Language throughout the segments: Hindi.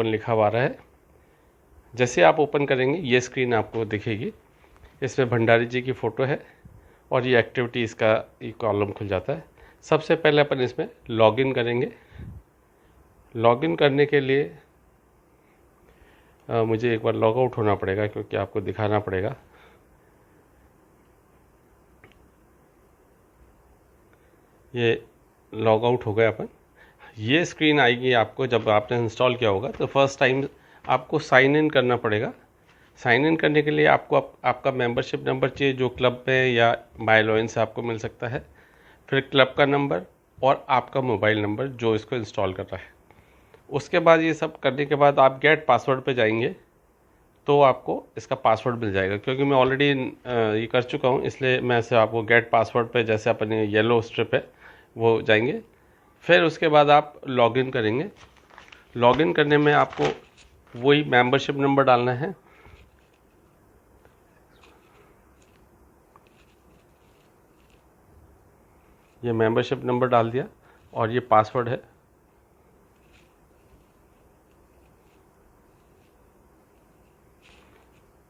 ओपन लिखा हुआ आ रहा है। जैसे आप ओपन करेंगे ये स्क्रीन आपको दिखेगी। इसमें भंडारी जी की फ़ोटो है और ये एक्टिविटीज़ का ये कॉलम खुल जाता है। सबसे पहले अपन इसमें लॉगिन करेंगे। लॉगिन करने के लिए मुझे एक बार लॉग आउट होना पड़ेगा क्योंकि आपको दिखाना पड़ेगा। ये लॉग आउट हो गया अपन। ये स्क्रीन आएगी आपको जब आपने इंस्टॉल किया होगा तो फर्स्ट टाइम आपको साइन इन करना पड़ेगा। साइन इन करने के लिए आपको आपका मेंबरशिप नंबर चाहिए जो क्लब में या माय लॉगिन से आपको मिल सकता है, फिर क्लब का नंबर और आपका मोबाइल नंबर जो इसको इंस्टॉल कर रहा है। उसके बाद ये सब करने के बाद आप गेट पासवर्ड पे जाएंगे तो आपको इसका पासवर्ड मिल जाएगा। क्योंकि मैं ऑलरेडी ये कर चुका हूँ इसलिए मैं से आपको गेट पासवर्ड पे जैसे अपने येलो स्ट्रिप है वो जाएंगे। फिर उसके बाद आप लॉगिन करेंगे। लॉगिन करने में आपको वही मेंबरशिप नंबर डालना है। ये मेंबरशिप नंबर डाल दिया और ये पासवर्ड है।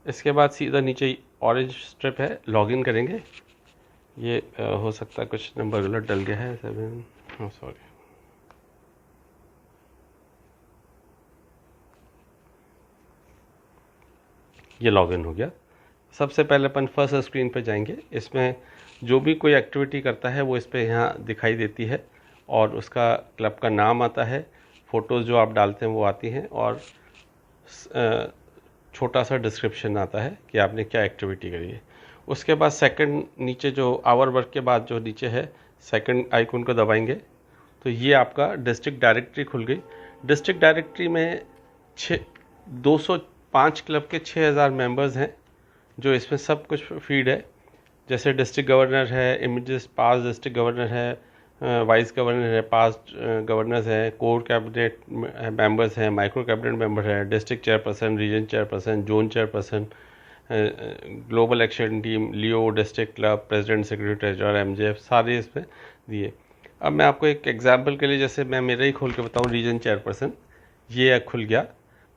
इसके बाद सीधा नीचे ऑरेंज स्ट्रिप है, लॉगिन करेंगे। ये हो सकता है कुछ नंबर गलत डल गया है, 7 सॉरी। ये लॉगिन हो गया। सबसे पहले अपन फर्स्ट स्क्रीन पे जाएंगे। इसमें जो भी कोई एक्टिविटी करता है वो इस पर यहाँ दिखाई देती है और उसका क्लब का नाम आता है, फ़ोटोज़ जो आप डालते हैं वो आती हैं और छोटा सा डिस्क्रिप्शन आता है कि आपने क्या एक्टिविटी करी है। उसके बाद सेकंड नीचे जो आवर वर्क के बाद जो नीचे है सेकंड आइकन को दबाएंगे तो ये आपका डिस्ट्रिक्ट डायरेक्टरी खुल गई। डिस्ट्रिक्ट डायरेक्टरी में 205 क्लब के 6000 मेंबर्स हैं जो इसमें सब कुछ फीड है। जैसे डिस्ट्रिक्ट गवर्नर है, इमेजेस पास डिस्ट्रिक्ट गवर्नर है, वाइस गवर्नर है, पास्ट गवर्नर्स हैं, कोर कैबिनेट मेंबर्स हैं, माइक्रो कैबिनेट मेंबर है, district chairperson, region chairperson, zone chairperson, global action team, Leo, district club, president, secretary, treasurer, MJF सारे इसमें दिए। अब मैं आपको एक एग्जांपल के लिए जैसे मैं मेरा ही खोल के बताऊं, रीजन चेयरपर्सन ये खुल गया।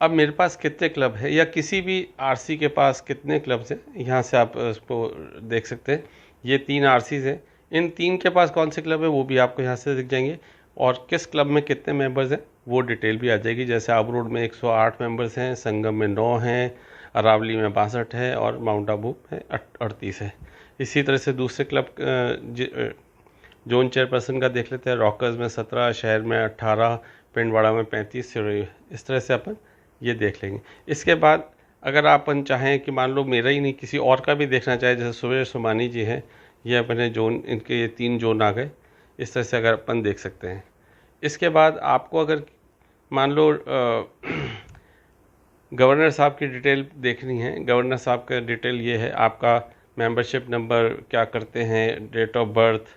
अब मेरे पास कितने क्लब है या किसी भी आरसी के पास कितने क्लब्स हैं यहाँ से आप इसको देख सकते हैं। ये 3 आरसीज हैं, इन 3 के पास कौन से क्लब है वो भी आपको यहाँ से दिख जाएंगे और किस क्लब में कितने मेंबर्स हैं वो डिटेल भी आ जाएगी। जैसे आबू रोड में 108 मेंबर्स हैं, संगम में 9 हैं, अरावली में 62 है और माउंट आबू में 38 है। इसी तरह से दूसरे क्लब जोन चेयरपर्सन का देख लेते हैं। रॉकर्स में 17, शहर में 18, पिंडवाड़ा में 35 सिरोही। इस तरह से अपन ये देख लेंगे। इसके बाद अगर अपन चाहें कि मान लो मेरा ही नहीं किसी और का भी देखना चाहे, जैसे सुरेश सुमानी जी हैं, ये अपने जोन इनके ये 3 जोन आ गए। इस तरह से अगर अपन देख सकते हैं। इसके बाद आपको अगर मान लो गवर्नर साहब की डिटेल देखनी है, गवर्नर साहब का डिटेल ये है, आपका मेंबरशिप नंबर, क्या करते हैं, डेट ऑफ बर्थ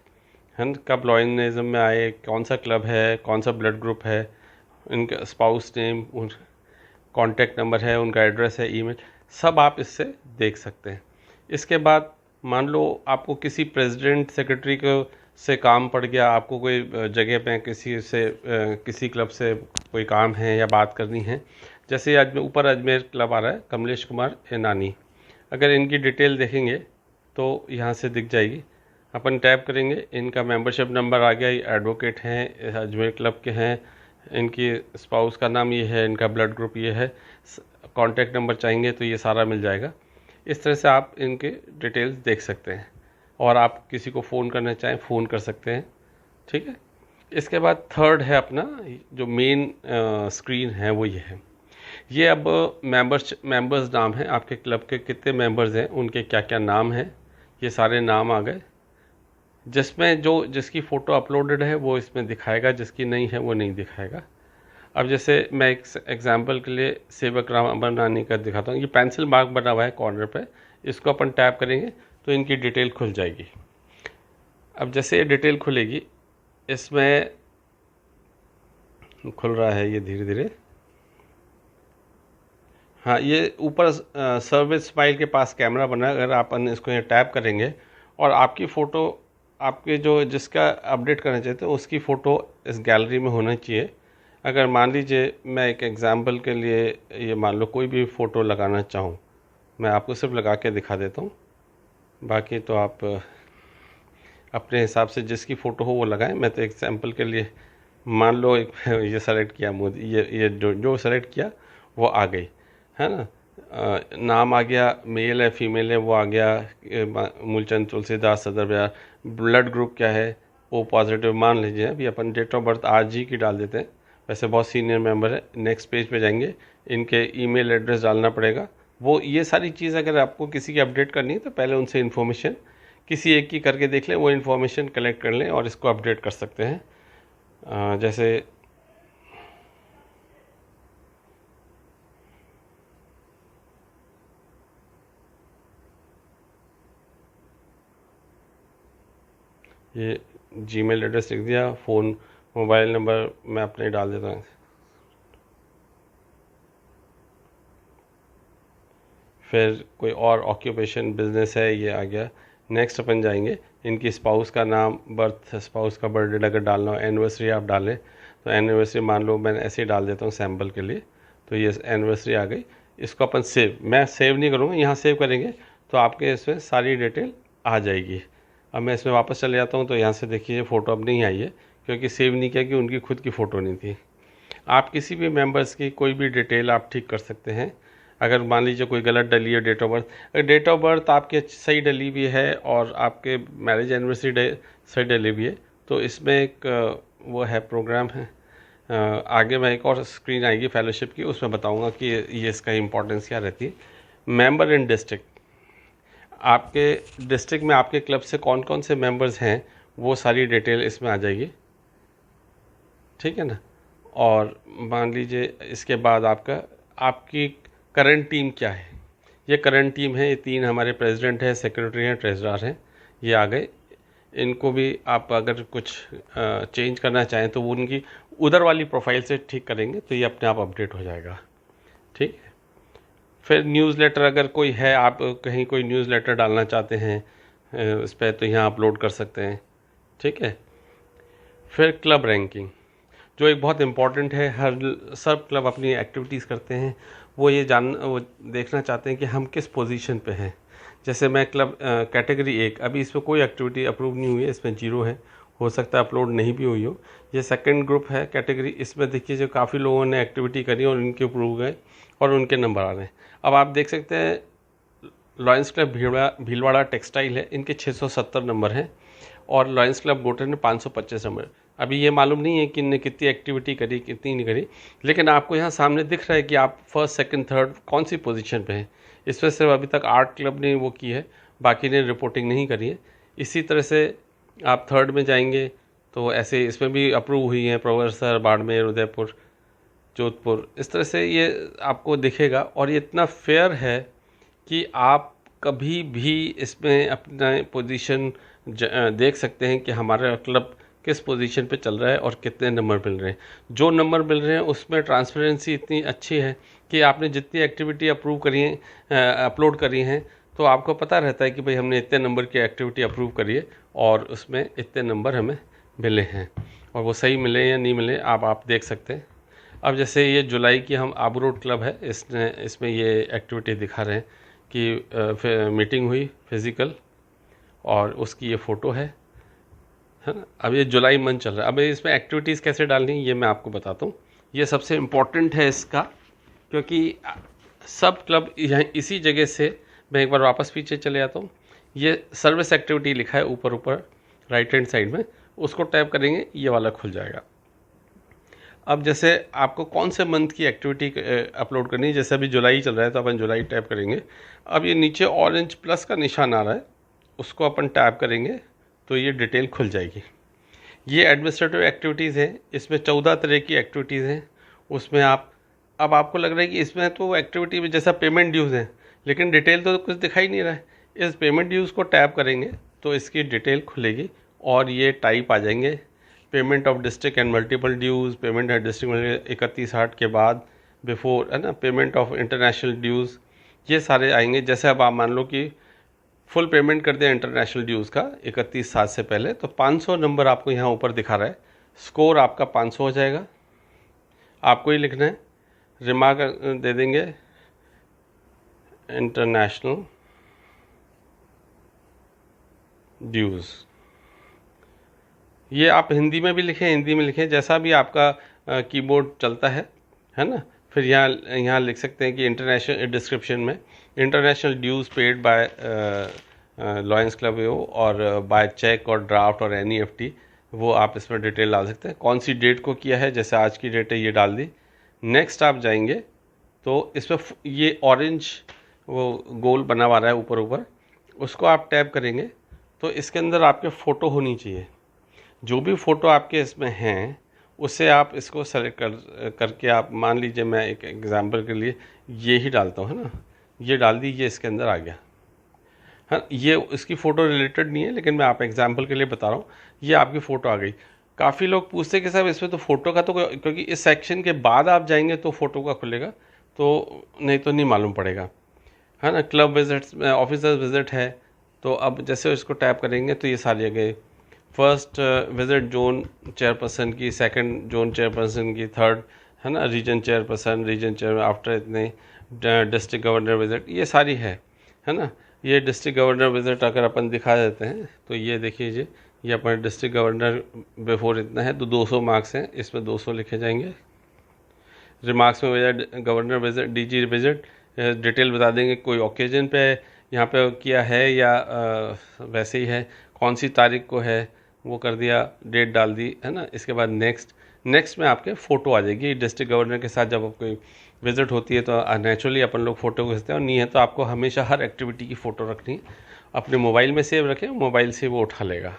है, कब लॉयनिज्म में आए, कौन सा क्लब है, कौन सा ब्लड ग्रुप है, इनका स्पाउस नेम, कॉन्टैक्ट नंबर है, उनका एड्रेस है, ईमेल, सब आप इससे देख सकते हैं। इसके बाद मान लो आपको किसी प्रेसिडेंट सेक्रेटरी को से काम पड़ गया, आपको कोई जगह पे किसी से किसी क्लब से कोई काम है या बात करनी है। जैसे ऊपर अजमेर क्लब आ रहा है, कमलेश कुमार एनानी, अगर इनकी डिटेल देखेंगे तो यहाँ से दिख जाएगी। अपन टैप करेंगे, इनका मेंबरशिप नंबर आ गया, ये एडवोकेट हैं, अजमेर क्लब के हैं, इनकी स्पाउस का नाम ये है, इनका ब्लड ग्रुप ये है, कॉन्टैक्ट नंबर चाहेंगे तो ये सारा मिल जाएगा। इस तरह से आप इनके डिटेल्स देख सकते हैं और आप किसी को फ़ोन करना चाहें फ़ोन कर सकते हैं। ठीक है। इसके बाद थर्ड है अपना जो मेन स्क्रीन है वो ये है। ये अब मेंबर्स नाम है, आपके क्लब के कितने मेंबर्स हैं, उनके क्या क्या नाम हैं, ये सारे नाम आ गए। जिसमें जिसकी फ़ोटो अपलोडेड है वो इसमें दिखाएगा, जिसकी नहीं है वो नहीं दिखाएगा। अब जैसे मैं एक एग्जांपल के लिए सेवक राम अमरनानी का दिखाता हूँ। ये पेंसिल मार्क बना हुआ है कॉर्नर पे, इसको अपन टैप करेंगे तो इनकी डिटेल खुल जाएगी। अब जैसे ये डिटेल खुलेगी, इसमें खुल रहा है ये धीरे धीरे। हाँ, ये ऊपर सर्विस स्माइल के पास कैमरा बना है, अगर अपन इसको यहाँ टैप करेंगे और आपकी फ़ोटो आपके जो जिसका अपडेट करना चाहते हैं उसकी फ़ोटो इस गैलरी में होना चाहिए। अगर मान लीजिए मैं एक एग्जांपल के लिए ये मान लो कोई भी फ़ोटो लगाना चाहूँ, मैं आपको सिर्फ लगा के दिखा देता हूँ, बाकी तो आप अपने हिसाब से जिसकी फ़ोटो हो वो लगाएं। मैं तो एग्जांपल के लिए मान लो एक ये सेलेक्ट किया, मोदी, ये जो सेलेक्ट किया वो आ गई, है ना। नाम आ गया, मेल है फीमेल है वो आ गया, मूलचंद तुलसीदास सदर बिहार। ब्लड ग्रुप क्या है, ओ पॉजिटिव मान लीजिए। अभी अपन डेट ऑफ बर्थ आज ही की डाल देते हैं, वैसे बहुत सीनियर मेंबर है। नेक्स्ट पेज पे जाएंगे, इनके ईमेल एड्रेस डालना पड़ेगा। वो ये सारी चीज़ अगर आपको किसी की अपडेट करनी है तो पहले उनसे इन्फॉर्मेशन किसी एक की करके देख लें, वो इन्फॉर्मेशन कलेक्ट कर लें और इसको अपडेट कर सकते हैं। जैसे ये जीमेल एड्रेस लिख दिया, फ़ोन मोबाइल नंबर मैं अपने डाल देता हूँ। फिर कोई और ऑक्यूपेशन बिजनेस है, ये आ गया। नेक्स्ट अपन जाएंगे, इनकी स्पाउस का नाम, बर्थ स्पाउस का बर्थ डेट अगर डालना हो, एनिवर्सरी आप डालें तो एनिवर्सरी मान लो मैं ऐसे ही डाल देता हूँ सैम्पल के लिए। तो ये एनिवर्सरी आ गई, इसको अपन सेव, मैं सेव नहीं करूँगा, यहाँ सेव करेंगे तो आपके इसमें सारी डिटेल आ जाएगी। अब मैं इसमें वापस चले जाता हूँ तो यहाँ से देखिए फ़ोटो अब नहीं आई है, क्योंकि सेव नहीं किया कि उनकी खुद की फ़ोटो नहीं थी। आप किसी भी मेंबर्स की कोई भी डिटेल आप ठीक कर सकते हैं। अगर मान लीजिए कोई गलत डली है डेट ऑफ बर्थ, अगर डेट ऑफ बर्थ आपकी सही डली भी है और आपके मैरिज एनिवर्सरी सही डली भी है तो इसमें एक वो है प्रोग्राम है, आगे मैं एक और स्क्रीन आएगी फेलोशिप की, उसमें बताऊंगा कि ये इसका इम्पोर्टेंस क्या रहती है। मेंबर इन डिस्ट्रिक्ट, आपके डिस्ट्रिक्ट में आपके क्लब से कौन कौन से मेंबर्स हैं वो सारी डिटेल इसमें आ जाएगी, ठीक है ना। और मान लीजिए इसके बाद आपकी करंट टीम क्या है, ये करंट टीम है, ये 3 हमारे प्रेसिडेंट हैं, सेक्रेटरी हैं, ट्रेजरर हैं, ये आ गए। इनको भी आप अगर कुछ चेंज करना चाहें तो वो उनकी उधर वाली प्रोफाइल से ठीक करेंगे तो ये अपने आप अपडेट हो जाएगा, ठीक है। फिर न्यूज़लेटर अगर कोई है, आप कहीं कोई न्यूज़लेटर डालना चाहते हैं इस पर तो यहाँ अपलोड कर सकते हैं, ठीक है। फिर क्लब रैंकिंग जो एक बहुत इम्पॉर्टेंट है, हर सब क्लब अपनी एक्टिविटीज़ करते हैं, वो वो देखना चाहते हैं कि हम किस पोजीशन पे हैं। जैसे मैं क्लब कैटेगरी 1, अभी इसमें कोई एक्टिविटी अप्रूव नहीं हुई है, इसमें 0 है, हो सकता है अपलोड नहीं भी हुई हो। ये सेकंड ग्रुप है कैटेगरी, इसमें देखिए जो काफ़ी लोगों ने एक्टिविटी करी और उनके अप्रूव गए और उनके नंबर आ रहे हैं। अब आप देख सकते हैं लॉयंस क्लब भीलवाड़ा टेक्सटाइल है, इनके 670 नंबर हैं और लॉयंस क्लब गोटर ने 525 नंबर। अभी ये मालूम नहीं है कि इनने कितनी एक्टिविटी करी कितनी नहीं करी, लेकिन आपको यहाँ सामने दिख रहा है कि आप फर्स्ट सेकंड थर्ड कौन सी पोजीशन पे हैं। इसमें सिर्फ अभी तक 8 क्लब ने वो की है, बाकी ने रिपोर्टिंग नहीं करी है। इसी तरह से आप थर्ड में जाएंगे तो ऐसे इसमें भी अप्रूव हुई हैं, प्रोफेसर, बाड़मेर, उदयपुर, जोधपुर, इस तरह से ये आपको दिखेगा। और ये इतना फेयर है कि आप कभी भी इसमें अपना पोजीशन देख सकते हैं कि हमारा क्लब किस पोजीशन पे चल रहा है और कितने नंबर मिल रहे हैं। जो नंबर मिल रहे हैं उसमें ट्रांसपेरेंसी इतनी अच्छी है कि आपने जितनी एक्टिविटी अप्रूव करी है, अपलोड करी हैं, तो आपको पता रहता है कि भाई हमने इतने नंबर की एक्टिविटी अप्रूव करी है और उसमें इतने नंबर हमें मिले हैं, और वो सही मिले या नहीं मिले आप देख सकते हैं। अब जैसे ये जुलाई की हम आबू रोड क्लब है, इसमें ये एक्टिविटी दिखा रहे हैं कि मीटिंग हुई फिज़िकल और उसकी ये फ़ोटो है ना। अब ये जुलाई मंथ चल रहा है, अब इसमें एक्टिविटीज़ कैसे डालनी ये मैं आपको बताता हूँ। ये सबसे इम्पोर्टेंट है इसका, क्योंकि सब क्लब यहाँ इसी जगह से, मैं एक बार वापस पीछे चले जाता हूँ। ये सर्विस एक्टिविटी लिखा है ऊपर ऊपर राइट हैंड साइड में, उसको टैप करेंगे ये वाला खुल जाएगा। अब जैसे आपको कौन से मंथ की एक्टिविटी अपलोड करनी है, जैसे अभी जुलाई चल रहा है तो अपन जुलाई टैप करेंगे। अब ये नीचे ऑरेंज प्लस का निशान आ रहा है, उसको अपन टैप करेंगे तो ये डिटेल खुल जाएगी। ये एडमिनिस्ट्रेटिव एक्टिविटीज़ हैं, इसमें 14 तरह की एक्टिविटीज़ हैं। उसमें अब आपको लग रहा है कि इसमें तो एक्टिविटी में जैसा पेमेंट ड्यूज़ हैं, लेकिन डिटेल तो कुछ दिखाई नहीं रहा है। इस पेमेंट ड्यूज़ को टैप करेंगे तो इसकी डिटेल खुलेगी और ये टाइप आ जाएंगे, payment of district and multiple dues, payment है डिस्ट्रिक्ट 31/8 के बाद, बिफोर, है ना, पेमेंट ऑफ इंटरनेशनल ड्यूज़, ये सारे आएंगे। जैसे अब आप मान लो कि फुल पेमेंट कर दें इंटरनेशनल ड्यूज़ का 31/7 से पहले, तो 500 नंबर आपको यहाँ ऊपर दिखा रहा है, स्कोर आपका 500 हो जाएगा। आपको ही लिखना है। रिमार्क दे देंगे इंटरनेशनल ड्यूज़। ये आप हिंदी में भी लिखें, हिंदी में लिखें, जैसा भी आपका कीबोर्ड चलता है ना। फिर यहाँ लिख सकते हैं कि इंटरनेशनल, डिस्क्रिप्शन में international dues paid by lions club एओ और बाय चेक और ड्राफ्ट और NEFT, वो आप इसमें डिटेल डाल सकते हैं। कौन सी डेट को किया है, जैसे आज की डेट है ये डाल दी। नेक्स्ट आप जाएंगे तो इसमें ये ऑरेंज वो गोल बना हुआ रहा है ऊपर ऊपर, उसको आप टैप करेंगे तो इसके अंदर आपके फ़ोटो होनी चाहिए। जो भी फ़ोटो आपके इसमें हैं उससे आप इसको सेलेक्ट करके आप, मान लीजिए मैं एक एग्जांपल के लिए ये ही डालता हूँ, है ना, ये डाल दी, ये इसके अंदर आ गया। हाँ, ये इसकी फ़ोटो रिलेटेड नहीं है लेकिन मैं आप एग्जांपल के लिए बता रहा हूँ। ये आपकी फ़ोटो आ गई। काफ़ी लोग पूछते हैं कि साहब इसमें तो फ़ोटो का तो क्योंकि इस सेक्शन के बाद आप जाएंगे तो फ़ोटो का खुलेगा, तो नहीं मालूम पड़ेगा, है ना। क्लब विजिट्स में ऑफिसर्स विजिट है, तो अब जैसे इसको टैप करेंगे तो ये सारी आ गई। फर्स्ट विजिट जोन चेयरपर्सन की, सेकंड जोन चेयरपर्सन की, थर्ड, है ना, region chairperson, region chair after इतने, डिस्ट्रिक्ट गवर्नर विजिट, ये सारी है ना। ये डिस्ट्रिक्ट गवर्नर विजिट अगर अपन दिखा देते हैं तो ये देखिए, ये अपन डिस्ट्रिक्ट गवर्नर बिफोर इतना है तो 200 मार्क्स हैं, इसमें 200 लिखे जाएंगे। रिमार्क्स में visit, governor visit, DG visit, detail बता देंगे कोई ओकेजन पे यहाँ पे किया है या वैसे ही है, कौन सी तारीख को है वो कर दिया, डेट डाल दी, है ना। इसके बाद नेक्स्ट में आपके फ़ोटो आ जाएगी। डिस्ट्रिक्ट गवर्नर के साथ जब कोई विजिट होती है तो नेचुरली अपन लोग फ़ोटो खींचते हैं, और नहीं है तो आपको हमेशा हर एक्टिविटी की फ़ोटो रखनी है। अपने मोबाइल में सेव रखें, मोबाइल से वो उठा लेगा,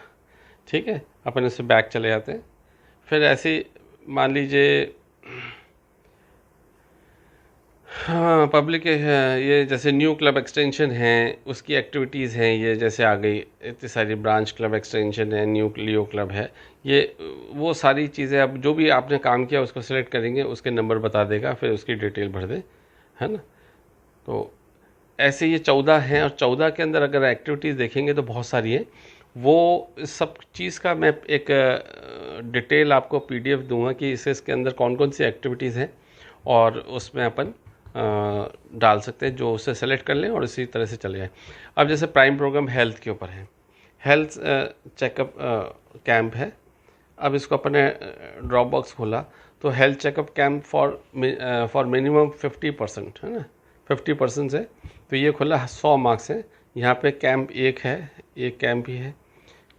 ठीक है। अपन इससे बैक चले जाते हैं। फिर ऐसे मान लीजिए, हाँ, पब्लिक है, ये जैसे न्यू क्लब एक्सटेंशन है उसकी एक्टिविटीज़ हैं, ये जैसे आ गई इतनी सारी, ब्रांच क्लब एक्सटेंशन है, न्यू लियो क्लब है, ये वो सारी चीज़ें। अब जो भी आपने काम किया उसको सिलेक्ट करेंगे, उसके नंबर बता देगा, फिर उसकी डिटेल भर दें, है ना। तो ऐसे ये 14 हैं, और 14 के अंदर अगर एक्टिविटीज़ देखेंगे तो बहुत सारी है। वो सब चीज़ का मैं एक डिटेल आपको PDF दूंगा कि इसके अंदर कौन कौन सी एक्टिविटीज़ हैं, और उसमें अपन डाल सकते हैं, जो उससे सेलेक्ट कर लें और इसी तरह से चले जाएँ। अब जैसे प्राइम प्रोग्राम हेल्थ के ऊपर है, हेल्थ चेकअप कैंप है। अब इसको अपने ड्रॉप बॉक्स खोला तो health checkup camp for minimum 50%, है ना, 50% से, तो ये खुला 100 मार्क्स है। यहाँ पे कैंप एक है, एक कैंप ही है,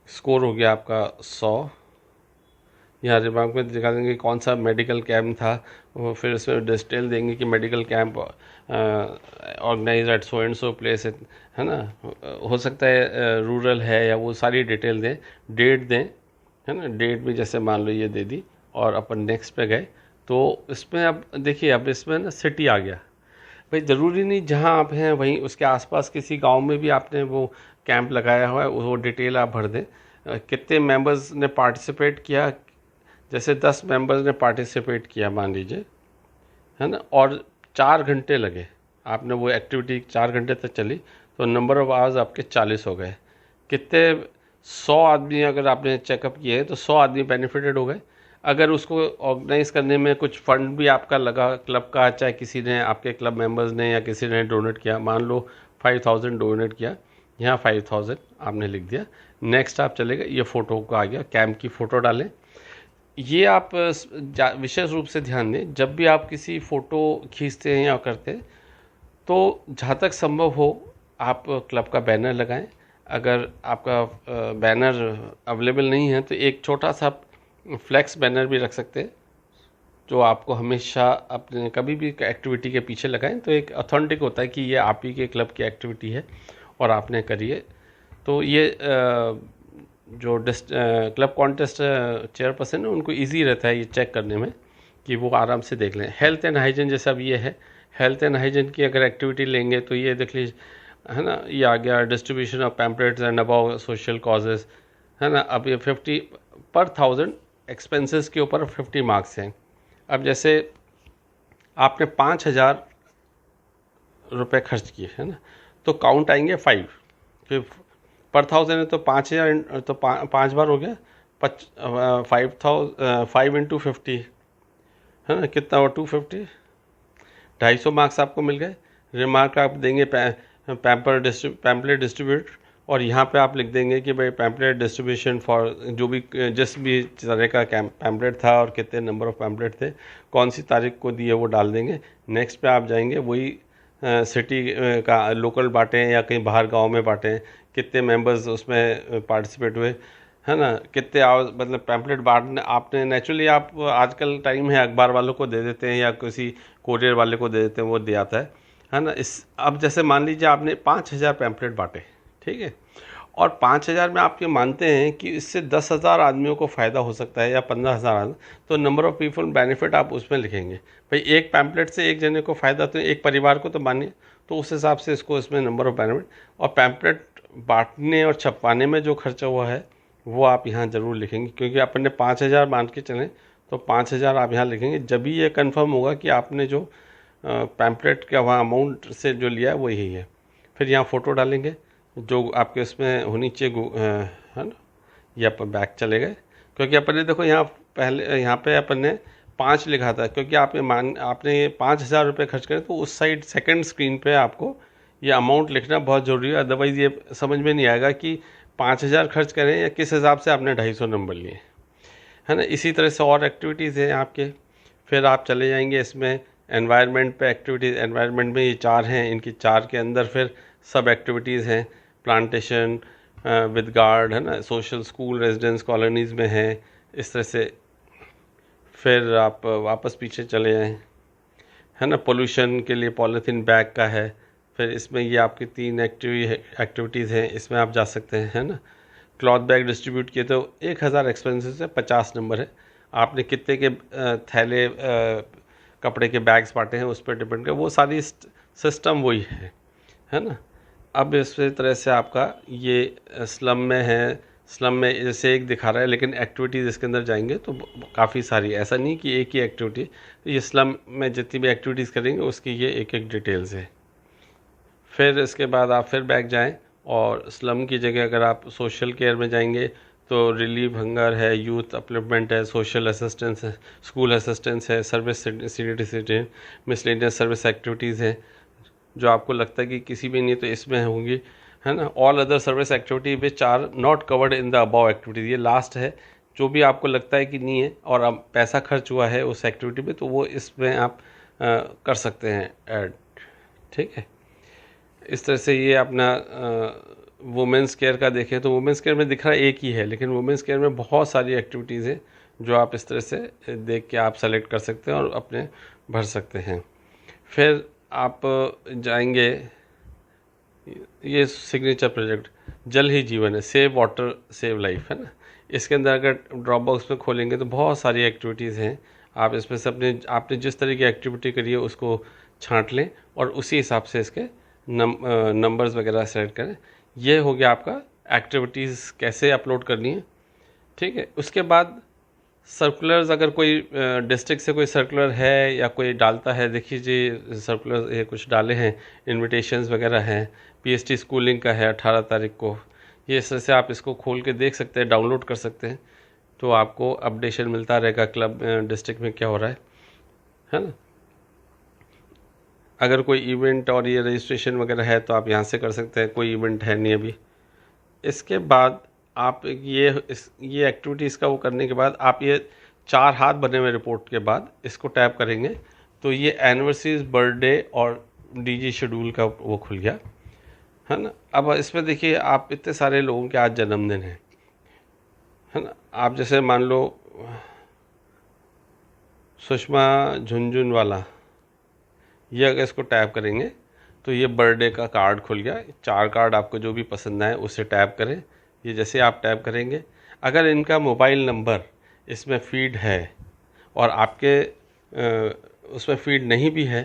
स्कोर हो गया आपका 100। यहाँ रिमार्क में दिखा देंगे कौन सा मेडिकल कैंप था, वो फिर इसमें डिटेल देंगे कि medical camp organise at so and so place, है ना। हो सकता है रूरल है, या वो सारी डिटेल दें, डेट दें, है ना। डेट भी जैसे मान लो ये दे दी, और अपन नेक्स्ट पे गए तो इसमें अब देखिए, अब इसमें ना सिटी आ गया। भाई ज़रूरी नहीं जहाँ आप हैं वहीं उसके आसपास किसी गांव में भी आपने वो कैंप लगाया हुआ है, वो डिटेल आप भर दें। कितने मेंबर्स ने पार्टिसिपेट किया, जैसे 10 मेंबर्स ने पार्टिसिपेट किया मान लीजिए, है ना, और 4 घंटे लगे, आपने वो एक्टिविटी 4 घंटे तक चली, तो नंबर ऑफ आवर्स आपके 40 हो गए। कितने 100 आदमी अगर आपने चेकअप किए तो 100 आदमी बेनिफिटेड हो गए। अगर उसको ऑर्गेनाइज करने में कुछ फंड भी आपका लगा क्लब का, चाहे किसी ने, आपके क्लब मेंबर्स ने या किसी ने डोनेट किया, मान लो 5000 डोनेट किया, यहाँ 5000 आपने लिख दिया। नेक्स्ट आप चले गए, ये फ़ोटो का आ गया, कैंप की फ़ोटो डालें। ये आप विशेष रूप से ध्यान दें, जब भी आप किसी फ़ोटो खींचते हैं या करते हैं तो जहाँ तक संभव हो आप क्लब का बैनर लगाएं। अगर आपका बैनर अवेलेबल नहीं है तो एक छोटा सा फ्लेक्स बैनर भी रख सकते हैं, जो आपको हमेशा अपने कभी भी एक्टिविटी के पीछे लगाएं, तो एक ऑथेंटिक होता है कि ये आप ही के क्लब की एक्टिविटी है और आपने करी है। तो ये जो क्लब कॉन्टेस्ट चेयरपर्सन है उनको इजी रहता है ये चेक करने में कि वो आराम से देख लें। हेल्थ एंड हाइजीन जैसे अब ये है, हेल्थ एंड हाइजीन की अगर एक्टिविटी लेंगे तो ये देख लीजिए, है ना, ये आ गया distribution of pamphlets and about social causes, है ना। अब ये 50 पर 1000 एक्सपेंसेस के ऊपर 50 मार्क्स हैं। अब जैसे आपने 5000 रुपये खर्च किए, है ना, तो काउंट आएंगे 5, फिर पर 1000 है तो 5000, तो 5 बार हो गया 5 इंटू 50, है ना, कितना हुआ 250, 250 मार्क्स आपको मिल गए। रिमार्क आप देंगे पैम्पलेट डिस्ट्रीब्यूट, और यहाँ पे आप लिख देंगे कि भाई पैम्पलेट डिस्ट्रीब्यूशन फॉर जो भी जिस भी तरह का पैम्पलेट था और कितने नंबर ऑफ पैम्पलेट थे, कौन सी तारीख को दिए वो डाल देंगे। नेक्स्ट पे आप जाएंगे, वही सिटी का लोकल बांटें या कहीं बाहर गांव में बांटें, कितने मेंबर्स उसमें पार्टिसिपेट हुए, है ना, कितने आवर्स, मतलब पैम्पलेट बांटने आपने नेचुरली आप आजकल टाइम है अखबार वालों को दे देते हैं या किसी कोरियर वाले को दे देते हैं, वो दे आता है ना। इस अब जैसे मान लीजिए आपने 5000 पैम्पलेट बांटे, ठीक है, और 5000 में आप ये मानते हैं कि इससे 10,000 आदमियों को फ़ायदा हो सकता है या 15,000 आदमी, तो नंबर ऑफ़ पीपल बेनिफिट आप उसमें लिखेंगे। भाई एक पैम्पलेट से एक जने को फ़ायदा, तो एक परिवार को तो मानिए, तो उस हिसाब से इसको इसमें नंबर ऑफ़ बेनिफिट, और पैम्पलेट बांटने और छपवाने में जो खर्चा हुआ है वो आप यहाँ ज़रूर लिखेंगे, क्योंकि अपन ने 5000 मान के चलें तो 5000 आप यहाँ लिखेंगे। जब भी ये कंफर्म होगा कि आपने जो पैम्पलेट का वहाँ अमाउंट से जो लिया है वो यही है। फिर यहाँ फ़ोटो डालेंगे जो आपके उसमें होनी चाहिए, है ना। ये अपन बैक चले गए, क्योंकि अपन ने देखो यहाँ पहले यहाँ पे अपन ने 5 लिखा था, क्योंकि आपने 5000 रुपये खर्च करें, तो उस साइड सेकंड स्क्रीन पे आपको ये अमाउंट लिखना बहुत ज़रूरी है। अदरवाइज़ ये समझ में नहीं आएगा कि 5000 खर्च करें या किस हिसाब से आपने 250 नंबर लिए, है ना। इसी तरह से और एक्टिविटीज़ हैं आपके। फिर आप चले जाएंगे इसमें एनवायरनमेंट पे एक्टिविटीज़, एनवायरनमेंट में ये 4 हैं, इनकी 4 के अंदर फिर सब एक्टिविटीज़ हैं, प्लांटेशन विद गार्ड, है ना, सोशल, स्कूल, रेजिडेंस कॉलोनीज़ में है, इस तरह से। फिर आप वापस पीछे चले जाएँ, है ना, पोल्यूशन के लिए पॉलीथीन बैग का है। फिर इसमें ये आपकी 3 एक्टिविटीज़ हैं, इसमें आप जा सकते हैं, है ना। क्लॉथ बैग डिस्ट्रीब्यूट किए तो 1000 एक्सपेंसेस है, 50 नंबर है। आपने कितने के थैले कपड़े के बैग्स बांटे हैं उस पर डिपेंड कर, वो सारी सिस्टम वही है ना। अब इस तरह से आपका ये स्लम में है, स्लम में जैसे एक दिखा रहा है, लेकिन एक्टिविटीज़ इसके अंदर जाएंगे तो काफ़ी सारी, ऐसा नहीं कि एक ही एक्टिविटी। ये स्लम में जितनी भी एक्टिविटीज़ करेंगे उसकी ये एक एक डिटेल्स है। फिर इसके बाद आप फिर बैक जाएं, और स्लम की जगह अगर आप सोशल केयर में जाएंगे तो रिलीफ हंगर है, यूथ अपलिफ्टमेंट है, सोशल असिस्टेंस है, स्कूल असिस्टेंस है, service city miscellaneous service activities हैं जो आपको लगता है कि किसी भी नहीं तो इसमें होंगी, है ना। All other service activity which are not covered in the above activities, ये लास्ट है। जो भी आपको लगता है कि नहीं है और अब पैसा खर्च हुआ है उस एक्टिविटी में, तो वो इसमें आप कर सकते हैं ऐड, ठीक है। इस तरह से ये अपना वुमेंस केयर का देखें तो वुमेंस केयर में दिख रहा है एक ही है, लेकिन वुमेंस केयर में बहुत सारी एक्टिविटीज़ हैं जो आप इस तरह से देख के आप सेलेक्ट कर सकते हैं और अपने भर सकते हैं। फिर आप जाएंगे, ये सिग्नेचर प्रोजेक्ट जल ही जीवन है, सेव वाटर सेव लाइफ, है ना। इसके अंदर अगर ड्रॉप बॉक्स में खोलेंगे तो बहुत सारी एक्टिविटीज़ हैं। आप इसमें से आपने जिस तरह की एक्टिविटी करी है उसको छांट लें और उसी हिसाब से इसके नंबर्स वगैरह सेलेक्ट करें। ये हो गया आपका एक्टिविटीज़ कैसे अपलोड करनी है, ठीक है। उसके बाद सर्कुलर्स, अगर कोई डिस्ट्रिक्ट से कोई सर्कुलर है या कोई डालता है, देखिए जी सर्कुलर ये कुछ डाले हैं, इनविटेशंस वगैरह हैं। पीएसटी स्कूलिंग का है 18 तारीख को, ये इस तरह से आप इसको खोल के देख सकते हैं, डाउनलोड कर सकते हैं, तो आपको अपडेशन मिलता रहेगा क्लब डिस्ट्रिक्ट में क्या हो रहा है ना। अगर कोई इवेंट और ये रजिस्ट्रेशन वगैरह है तो आप यहाँ से कर सकते हैं, कोई इवेंट है नहीं अभी। इसके बाद आप ये एक्टिविटीज़ का वो करने के बाद आप ये 4 हाथ बने हुए रिपोर्ट के बाद इसको टैप करेंगे तो ये एनिवर्सरीज, बर्थडे और डीजी शेड्यूल का वो खुल गया, है ना। अब इसमें देखिए आप इतने सारे लोगों के आज जन्मदिन है ना। आप जैसे मान लो सुषमा झुनझुनवाला, ये अगर इसको टैप करेंगे तो ये बर्थडे का कार्ड खुल गया। 4 कार्ड आपको जो भी पसंद आए उसे टैप करें। ये जैसे आप टैप करेंगे, अगर इनका मोबाइल नंबर इसमें फीड है और आपके उसमें फीड नहीं भी है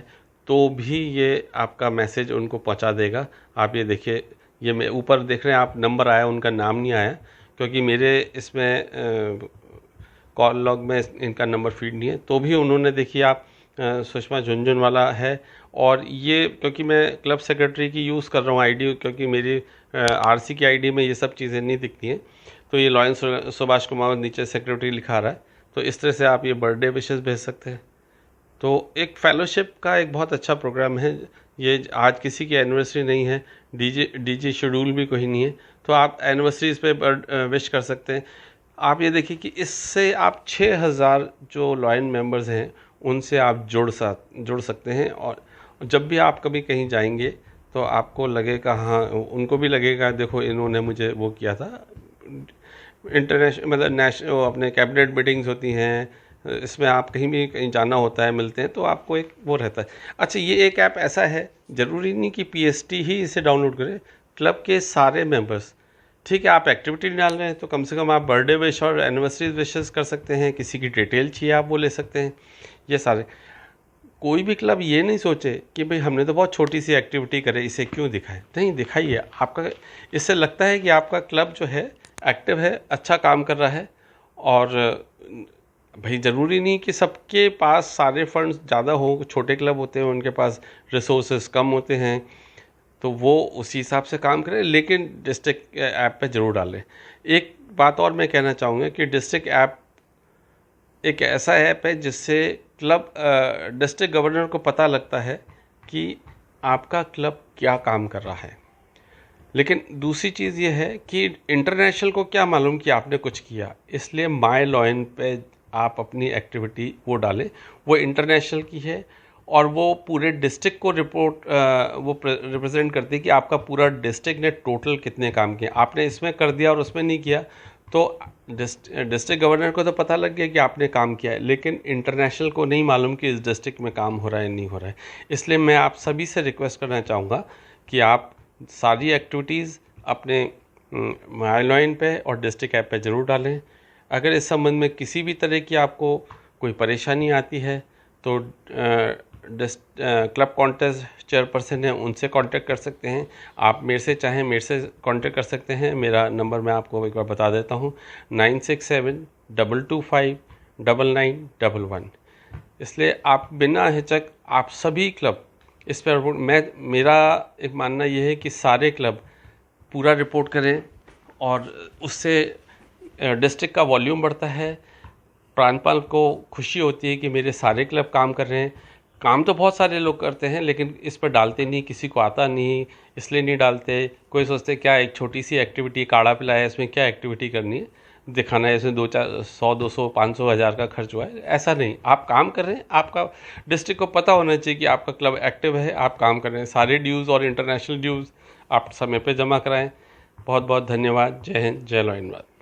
तो भी ये आपका मैसेज उनको पहुंचा देगा। आप ये देखिए, ये मैं ऊपर देख रहे हैं आप, नंबर आया, उनका नाम नहीं आया क्योंकि मेरे इसमें कॉल लॉग में इनका नंबर फीड नहीं है। तो भी उन्होंने, देखिए आप सुषमा झुनझुनवाला है, और ये क्योंकि मैं क्लब सेक्रेटरी की यूज़ कर रहा हूँ आईडी, क्योंकि मेरी आरसी की आईडी में ये सब चीज़ें नहीं दिखती हैं, तो ये लॉयंस सुभाष कुमार नीचे सेक्रेटरी लिखा रहा है। तो इस तरह से आप ये बर्थडे विशेस भेज सकते हैं, तो एक फेलोशिप का एक बहुत अच्छा प्रोग्राम है ये। आज किसी की एनिवर्सरी नहीं है, डीजे शेड्यूल भी कोई नहीं है, तो आप एनिवर्सरीज पे विश कर सकते हैं। आप ये देखिए कि इससे आप 6000 जो लॉयन मेंबर्स हैं उनसे आप जुड़ सकते हैं। और जब भी आप कभी कहीं जाएंगे तो आपको लगेगा, हाँ उनको भी लगेगा देखो इन्होंने मुझे वो किया था। इंटरनेशनल मतलब नेशनल अपने कैबिनेट मीटिंग्स होती हैं, इसमें आप कहीं जाना होता है, मिलते हैं, तो आपको एक वो रहता है। अच्छा, ये एक ऐप ऐसा है, ज़रूरी नहीं कि पीएसटी ही इसे डाउनलोड करें, क्लब के सारे मेंबर्स, ठीक है आप एक्टिविटी डाल रहे हैं तो कम से कम आप बर्थडे विश और एनिवर्सरी विशेस कर सकते हैं, किसी की डिटेल चाहिए आप वो ले सकते हैं। ये सारे, कोई भी क्लब ये नहीं सोचे कि भाई हमने तो बहुत छोटी सी एक्टिविटी करे, इसे क्यों दिखाएं। नहीं, दिखाइए। आपका इससे लगता है कि आपका क्लब जो है एक्टिव है, अच्छा काम कर रहा है। और भाई ज़रूरी नहीं कि सबके पास सारे फंड्स ज़्यादा हो, छोटे क्लब होते हैं उनके पास रिसोर्सेज कम होते हैं, तो वो उसी हिसाब से काम करें, लेकिन डिस्ट्रिक्ट ऐप पे ज़रूर डालें। एक बात और मैं कहना चाहूँगा कि डिस्ट्रिक्ट ऐप एक ऐसा ऐप है जिससे क्लब डिस्ट्रिक्ट गवर्नर को पता लगता है कि आपका क्लब क्या काम कर रहा है। लेकिन दूसरी चीज़ ये है कि इंटरनेशनल को क्या मालूम कि आपने कुछ किया, इसलिए माय लॉयन पे आप अपनी एक्टिविटी वो डालें, वो इंटरनेशनल की है और वो पूरे डिस्ट्रिक्ट को वो रिप्रेजेंट करती है कि आपका पूरा डिस्ट्रिक्ट ने टोटल कितने काम किए। आपने इसमें कर दिया और उसमें नहीं किया तो डिस्ट्रिक्ट गवर्नर को तो पता लग गया कि आपने काम किया है, लेकिन इंटरनेशनल को नहीं मालूम कि इस डिस्ट्रिक्ट में काम हो रहा है नहीं हो रहा है। इसलिए मैं आप सभी से रिक्वेस्ट करना चाहूँगा कि आप सारी एक्टिविटीज़ अपने माय लॉयन पे और डिस्ट्रिक्ट ऐप पे ज़रूर डालें। अगर इस संबंध में किसी भी तरह की आपको कोई परेशानी आती है तो क्लब कॉन्टेस्ट चेयरपर्सन है उनसे कांटेक्ट कर सकते हैं। आप मेरे से चाहें मेरे से कांटेक्ट कर सकते हैं। मेरा नंबर मैं आपको एक बार बता देता हूँ, 9672259911। इसलिए आप बिना हिचक आप सभी क्लब इस पर मेरा एक मानना ये है कि सारे क्लब पूरा रिपोर्ट करें और उससे डिस्ट्रिक्ट का वॉल्यूम बढ़ता है। प्रांतपाल को खुशी होती है कि मेरे सारे क्लब काम कर रहे हैं। काम तो बहुत सारे लोग करते हैं लेकिन इस पर डालते नहीं, किसी को आता नहीं इसलिए नहीं डालते। कोई सोचते क्या एक छोटी सी एक्टिविटी काढ़ा पिलाया है, इसमें क्या एक्टिविटी करनी है, दिखाना है, इसमें 100 200 500 हज़ार का खर्च हुआ है। ऐसा नहीं, आप काम कर रहे हैं, आपका डिस्ट्रिक्ट को पता होना चाहिए कि आपका क्लब एक्टिव है, आप काम कर रहे हैं। सारे ड्यूज़ और इंटरनेशनल ड्यूज़ आप समय पे जमा कराएं। बहुत बहुत धन्यवाद। जय हिंद, जय लॉयनवाद।